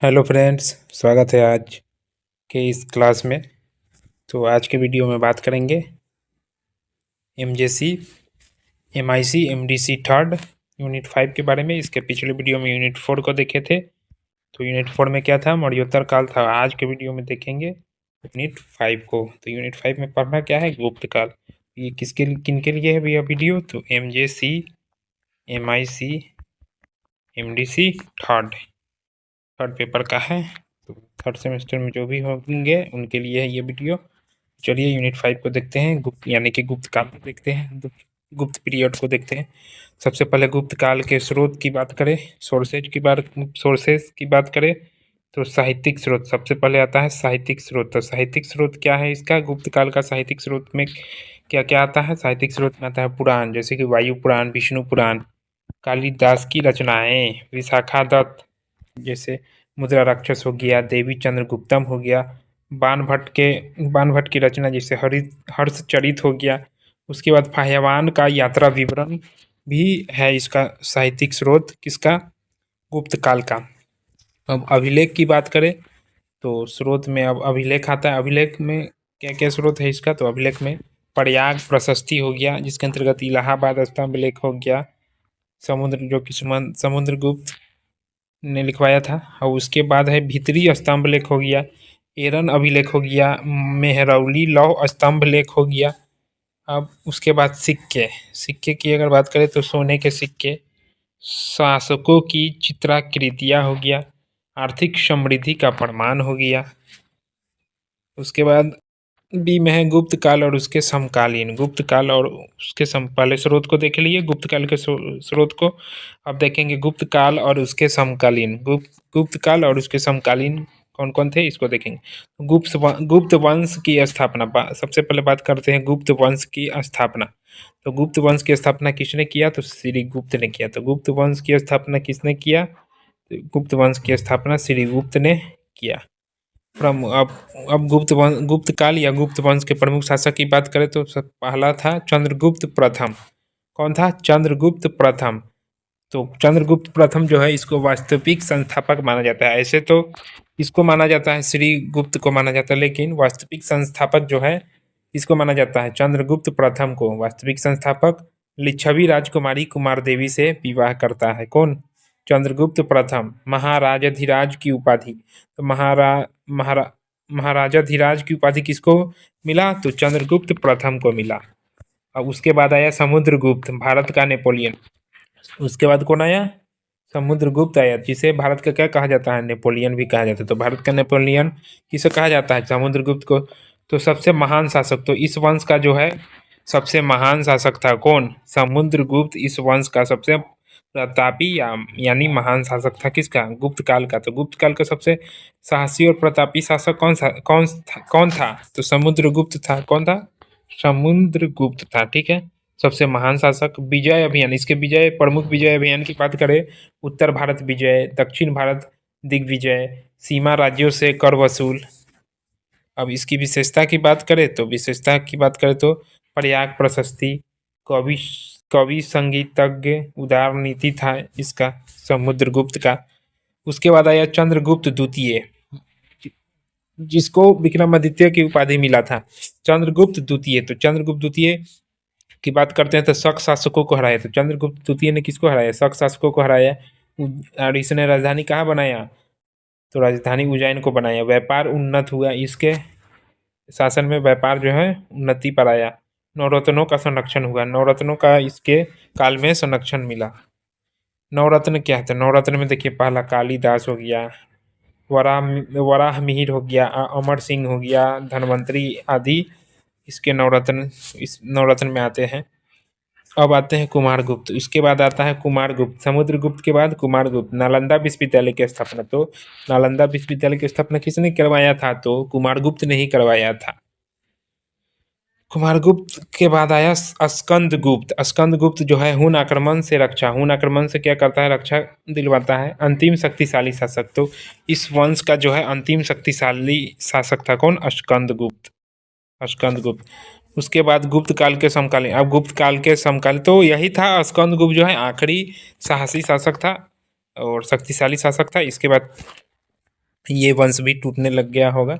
Hello friends, स्वागत है आज के इस क्लास में। तो आज के वीडियो में बात करेंगे MJC, MIC, MDC third unit 5 के बारे में। इसके पिछले वीडियो में यूनिट 4 को देखे थे। तो यूनिट 4 में क्या था? मरणोत्तर काल था। आज के वीडियो में देखेंगे यूनिट 5 को। तो यूनिट 5 में पढ़ना क्या है? गुप्त काल। ये किन के लिए है भैया वीडियो? तो MJC, MIC, MDC third paper का है। तो थर्ड सेमेस्टर में जो भी होंगे उनके लिए है ये वीडियो। चलिए यूनिट 5 को देखते हैं। गुप्त यानी कि गुप्त काल को देखते हैं, गुप्त पीरियड को देखते हैं। सबसे पहले गुप्त काल के स्रोत की बात करें, सोर्सेज की बात करें तो साहित्यिक स्रोत सबसे पहले आता है। साहित्यिक स्रोत, तो साहित्यिक स्रोत क्या है इसका? गुप्त काल का साहित्यिक स्रोत में क्या क्या आता है? साहित्यिक स्रोत में आता है पुराण, जैसे कि वायु पुराण, विष्णु पुराण, कालिदास की रचनाएं, विशाखा दत्त जैसे मुद्रा राक्षस हो गया, देवी चंद्रगुप्तम हो गया, बाण भट्ट की रचना जैसे हर्षचरित हो गया। उसके बाद फाह्यवान का यात्रा विवरण भी है इसका साहित्यिक स्रोत। किसका? गुप्त काल का। अब अभिलेख की बात करें तो स्रोत में अब अभिलेख आता है। अभिलेख में क्या क्या स्रोत है इसका? तो अभिलेख में प्रयाग प्रशस्ति हो गया, जिसके अंतर्गत इलाहाबाद स्तंभ लेख हो गया, जो कि समुद्रगुप्त ने लिखवाया था। और उसके बाद है भीतरी स्तंभ लेख हो गया, एरन अभिलेख हो गया, मेहरौली लौह स्तंभ लेख हो गया। अब उसके बाद सिक्के की अगर बात करें तो सोने के सिक्के, शासकों की चित्राकृतियाँ हो गया, आर्थिक समृद्धि का प्रमाण हो गया। उसके बाद बी में है गुप्त काल और उसके समकालीन। गुप्त काल और उसके पहले स्रोत को देख लिए, गुप्त काल के स्रोत को। अब देखेंगे गुप्त काल और उसके समकालीन। गुप्त काल और उसके समकालीन कौन कौन थे इसको देखेंगे। गुप्त वंश की स्थापना, सबसे पहले बात करते हैं गुप्त वंश की स्थापना। तो गुप्त वंश की स्थापना किसने किया? तो श्री गुप्त ने किया। तो गुप्त वंश की स्थापना किसने किया? तो गुप्त वंश की स्थापना श्री गुप्त ने किया। अब गुप्त काल या गुप्त वंश के प्रमुख शासक की बात करें तो पहला था चंद्रगुप्त प्रथम। कौन था? चंद्रगुप्त प्रथम। तो चंद्रगुप्त प्रथम जो है इसको वास्तविक संस्थापक माना जाता है। ऐसे तो इसको माना जाता है, श्री गुप्त को माना जाता है, लेकिन वास्तविक संस्थापक जो है इसको माना जाता है चंद्रगुप्त प्रथम को वास्तविक संस्थापक। लिच्छवी राजकुमारी कुमार देवी से विवाह करता है। कौन? चंद्रगुप्त प्रथम। महाराजाधिराज की उपाधि, तो महाराजाधिराज की उपाधि किसको मिला? तो चंद्रगुप्त प्रथम को मिला। अब उसके बाद आया समुद्रगुप्त, भारत का नेपोलियन। उसके बाद कौन आया? समुद्रगुप्त आया, जिसे भारत का क्या कहा जाता है? नेपोलियन भी कहा जाता है। तो भारत का नेपोलियन किसे कहा जाता है? समुद्रगुप्त को। तो सबसे महान शासक, तो इस वंश का जो है सबसे महान शासक था कौन? समुद्रगुप्त। इस वंश का सबसे प्रतापी यानी महान शासक था। किसका? गुप्त काल का। तो गुप्त काल का सबसे साहसी और प्रतापी शासक कौन था? तो समुद्रगुप्त था। कौन था? समुद्रगुप्त था। ठीक है। सबसे महान शासक। विजय अभियान, इसके प्रमुख विजय अभियान की बात करें, उत्तर भारत विजय, दक्षिण भारत दिग्विजय, सीमा राज्यों से कर वसूल। अब इसकी विशेषता की बात करें तो प्रयाग प्रशस्ति, कवि कवि संगीतज्ञ, उदार नीति था इसका समुद्रगुप्त का। उसके बाद आया चंद्रगुप्त द्वितीय, जिसको विक्रमादित्य की उपाधि मिला था। चंद्रगुप्त द्वितीय, तो चंद्रगुप्त द्वितीय की बात करते हैं तो शक शासकों को हराया। तो चंद्रगुप्त द्वितीय ने किसको हराया? शक शासकों को हराया। और इसने राजधानी कहाँ बनाया? तो राजधानी उज्जैन को बनाया। व्यापार उन्नत हुआ, इसके शासन में व्यापार जो है उन्नति पर आया। नवरत्नों का संरक्षण हुआ, नवरत्नों का इसके काल में संरक्षण मिला। नवरत्न क्या है? तो नवरत्न में देखिए पहला कालिदास हो गया, वराह मिहिर हो गया, अमर सिंह हो गया, धनवंतरी आदि इसके नवरत्न इस नवरत्न में आते हैं। अब आते हैं कुमारगुप्त। इसके बाद आता है कुमारगुप्त। समुद्रगुप्त के बाद कुमारगुप्त। नालंदा विश्वविद्यालय की स्थापना, तो नालंदा विश्वविद्यालय की स्थापना किसने करवाया था? तो कुमारगुप्त ने ही करवाया था। कुमारगुप्त के बाद आया स्कंदगुप्त। स्कंदगुप्त जो है हुन आक्रमण से क्या करता है? रक्षा दिलवाता है। अंतिम शक्तिशाली शासक, तो इस वंश का जो है अंतिम शक्तिशाली शासक था कौन? स्कंदगुप्त। उसके बाद गुप्त काल के समकालीन। अब गुप्त काल के समकालीन तो यही था, स्कंदगुप्त जो है आखिरी साहसी शासक था और शक्तिशाली शासक था। इसके बाद ये वंश भी टूटने लग गया होगा।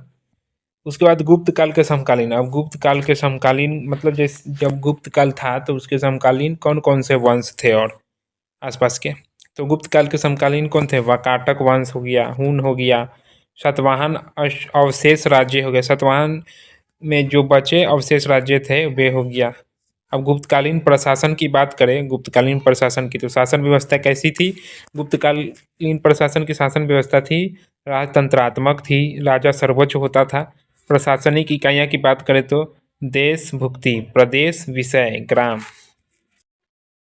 उसके बाद गुप्त काल के समकालीन, अब गुप्त काल के समकालीन मतलब जैसे जब गुप्त काल था तो उसके समकालीन कौन कौन से वंश थे और आसपास के। तो गुप्त काल के समकालीन कौन थे, वाकाटक वंश हो गया, हून हो गया, सातवाहन अवशेष राज्य हो गया, सातवाहन में जो बचे अवशेष राज्य थे वे हो गया। अब गुप्तकालीन प्रशासन की बात करें, गुप्तकालीन प्रशासन की तो शासन व्यवस्था कैसी थी। गुप्तकालीन प्रशासन की शासन व्यवस्था थी राजतंत्रात्मक थी, राजा सर्वोच्च होता था। प्रशासनिक इकाइयाँ की बात करें तो देश, भुक्ति, प्रदेश, विषय, ग्राम।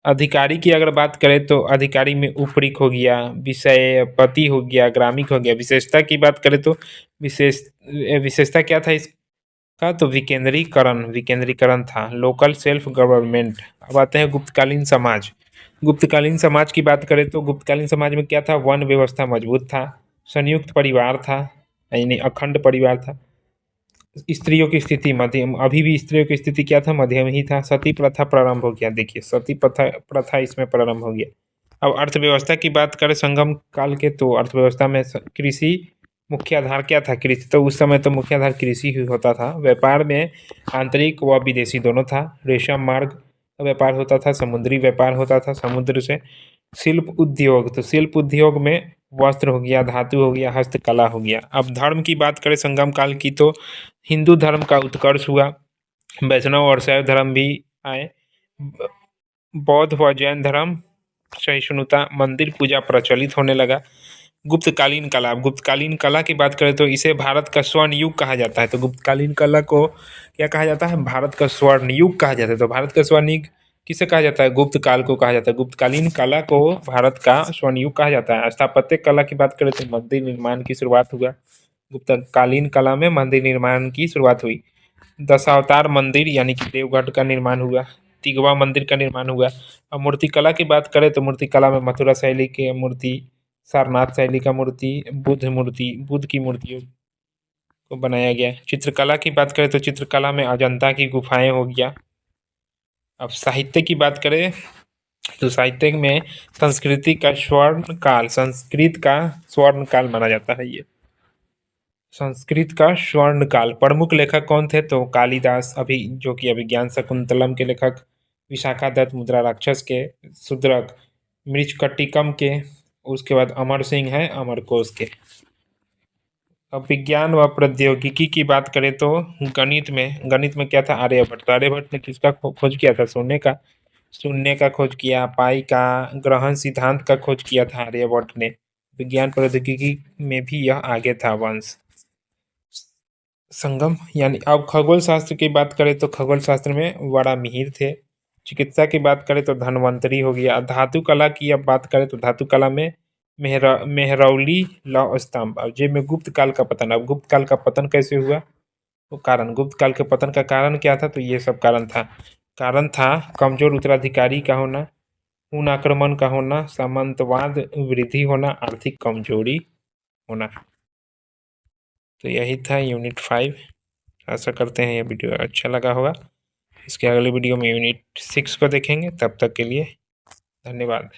अधिकारी की अगर बात करें तो अधिकारी में उपरिक हो गया, विषयपति हो गया, ग्रामिक हो गया। विशेषता की बात करें तो विशेषता क्या था इसका, तो विकेंद्रीकरण, विकेंद्रीकरण था, लोकल सेल्फ गवर्नमेंट। अब आते हैं गुप्तकालीन समाज। गुप्तकालीन समाज की बात करें तो गुप्तकालीन समाज में क्या था, वन व्यवस्था मजबूत था, संयुक्त परिवार था यानी अखंड परिवार था, स्त्रियों की स्थिति मध्यम, अभी भी स्त्रियों की स्थिति क्या था, मध्यम ही था। सती प्रथा प्रारंभ हो गया, देखिए सती प्रथा प्रथा इसमें प्रारंभ हो गया। अब अर्थव्यवस्था की बात करें संगम काल के तो अर्थव्यवस्था में कृषि मुख्य आधार क्या था, कृषि। तो उस समय तो मुख्य आधार कृषि ही होता था। व्यापार में आंतरिक व विदेशी दोनों था। रेशम मार्ग का व्यापार होता था, समुद्री व्यापार होता था समुद्र से। शिल्प उद्योग, तो शिल्प उद्योग में वस्त्र हो गया, धातु हो गया, हस्तकला हो गया। अब धर्म की बात करें संगम काल की तो हिंदू धर्म का उत्कर्ष हुआ, वैष्णव और शैव धर्म भी आए, बौद्ध व जैन धर्म सहिष्णुता, मंदिर पूजा प्रचलित होने लगा। गुप्तकालीन कला, गुप्तकालीन कला की बात करें तो इसे भारत का स्वर्ण युग कहा जाता है। तो गुप्तकालीन कला को क्या कहा जाता है, भारत का स्वर्ण युग कहा जाता है। तो भारत का स्वर्ण युग किसे कहा जाता है, गुप्त काल को कहा जाता है। गुप्तकालीन कला को भारत का स्वर्ण युग कहा जाता है। स्थापत्य कला की बात करें तो मंदिर निर्माण की शुरुआत हुआ, गुप्तकालीन कला में मंदिर निर्माण की शुरुआत हुई। दशावतार मंदिर यानी कि देवगढ़ का निर्माण हुआ, तिगवा मंदिर का निर्माण हुआ। अब मूर्ति कला की बात करें तो मूर्ति कला में मथुरा शैली की मूर्ति, सारनाथ शैली का मूर्ति, बुद्ध की मूर्तियों को बनाया गया। चित्रकला की बात करें तो चित्रकला में अजंता की गुफाएं हो गया। अब साहित्य की बात करें तो साहित्य में संस्कृति का स्वर्ण काल, संस्कृत का स्वर्ण काल माना जाता है। ये संस्कृत का स्वर्ण काल। प्रमुख लेखक कौन थे, तो कालिदास, अभी जो कि अभिज्ञान शकुंतलम के लेखक, विशाखा दत्त मुद्रा राक्षस के, शूद्रक मृच्छकटिकम के, उसके बाद अमर सिंह है अमरकोश के। अब विज्ञान व प्रौद्योगिकी की बात करें तो गणित में क्या था, आर्यभट्ट। तो आर्यभट्ट ने किसका खोज किया था, सोने का, शून्य का खोज किया, पाई का, ग्रहण सिद्धांत का खोज किया था आर्यभट्ट ने। विज्ञान प्रौद्योगिकी में भी यह आगे था वंश। संगम यानी अब खगोल शास्त्र की बात करें तो खगोल शास्त्र में बड़ा मिहिर थे। चिकित्सा की बात करें तो धन्वंतरी हो गया। धातु कला की अब बात करें तो धातु कला में मेहरौली लौह स्तंभ। अब जे में गुप्त काल का पतन, अब गुप्त काल का पतन कैसे हुआ, तो कारण, गुप्त काल के पतन का कारण क्या था, तो ये सब कारण था कमजोर उत्तराधिकारी का होना, पूर्ण आक्रमण का होना, सामंतवाद वृद्धि होना, आर्थिक कमजोरी होना। तो यही था यूनिट 5। आशा करते हैं ये वीडियो अच्छा लगा होगा। इसके अगले वीडियो में यूनिट 6 को देखेंगे। तब तक के लिए धन्यवाद।